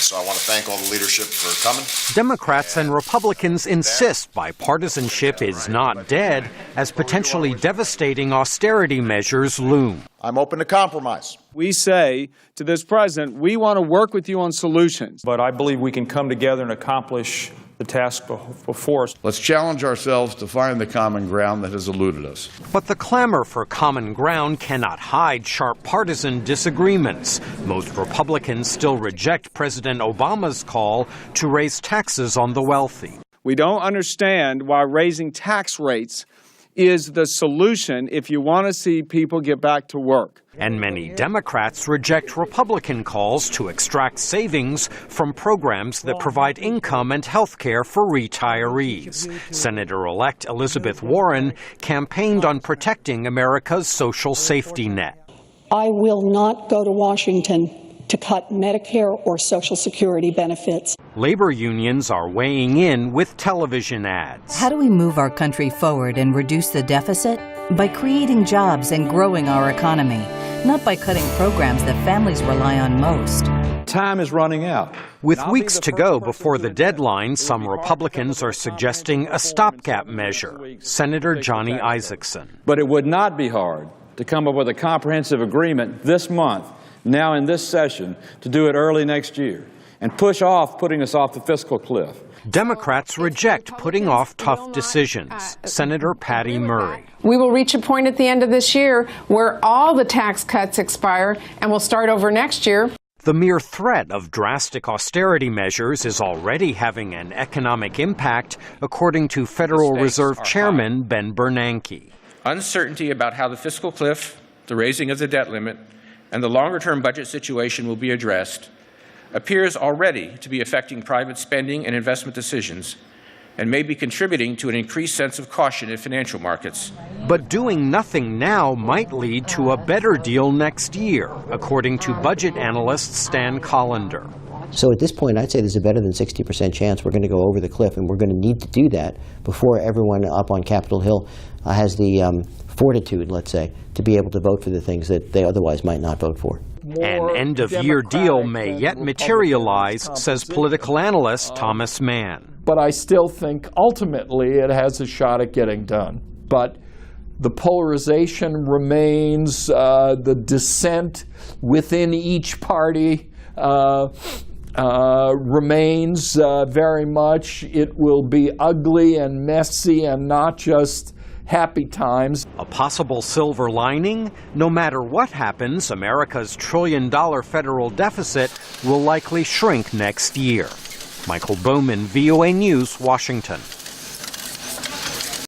So I want to thank all the leadership for coming. Democrats and Republicans insist bipartisanship is not dead as potentially devastating austerity measures loom. I'm open to compromise. We say to this president, we want to work with you on solutions. But I believe we can come together and accomplish the task before us. Let's challenge ourselves to find the common ground that has eluded us. But the clamor for common ground cannot hide sharp partisan disagreements. Most Republicans still reject President Obama's call to raise taxes on the wealthy. We don't understand why raising tax rates is the solution if you want to see people get back to work. And many Democrats reject Republican calls to extract savings from programs that provide income and health care for retirees. Senator-elect Elizabeth Warren campaigned on protecting America's social safety net. I will not go to Washington to cut Medicare or Social Security benefits. Labor unions are weighing in with television ads. How do we move our country forward and reduce the deficit? By creating jobs and growing our economy, not by cutting programs that families rely on most. Time is running out. With weeks to go before the deadline, some Republicans are suggesting a stopgap measure. Senator Johnny Isakson. But it would not be hard to come up with a comprehensive agreement this month, now in this session, to do it early next year and push off putting us off the fiscal cliff. Democrats reject putting off tough decisions. Senator Patty Murray. We will reach a point at the end of this year where all the tax cuts expire and we'll start over next year. The mere threat of drastic austerity measures is already having an economic impact, according to Federal Reserve Chairman Ben Bernanke. Uncertainty about how the fiscal cliff, the raising of the debt limit, and the longer-term budget situation will be addressed appears already to be affecting private spending and investment decisions and may be contributing to an increased sense of caution in financial markets. But doing nothing now might lead to a better deal next year, according to budget analyst Stan Collender. So at this point, I'd say there's a better than 60% chance we're going to go over the cliff, and we're going to need to do that before everyone up on Capitol Hill has the fortitude, let's say, to be able to vote for the things that they otherwise might not vote for. An end-of-year deal may yet materialize, says political analyst Thomas Mann. But I still think ultimately it has a shot at getting done. But the polarization remains, the dissent within each party remains very much. It will be ugly and messy and not just happy times. A possible silver lining? No matter what happens, America's trillion-dollar federal deficit will likely shrink next year. Michael Bowman, VOA News, Washington.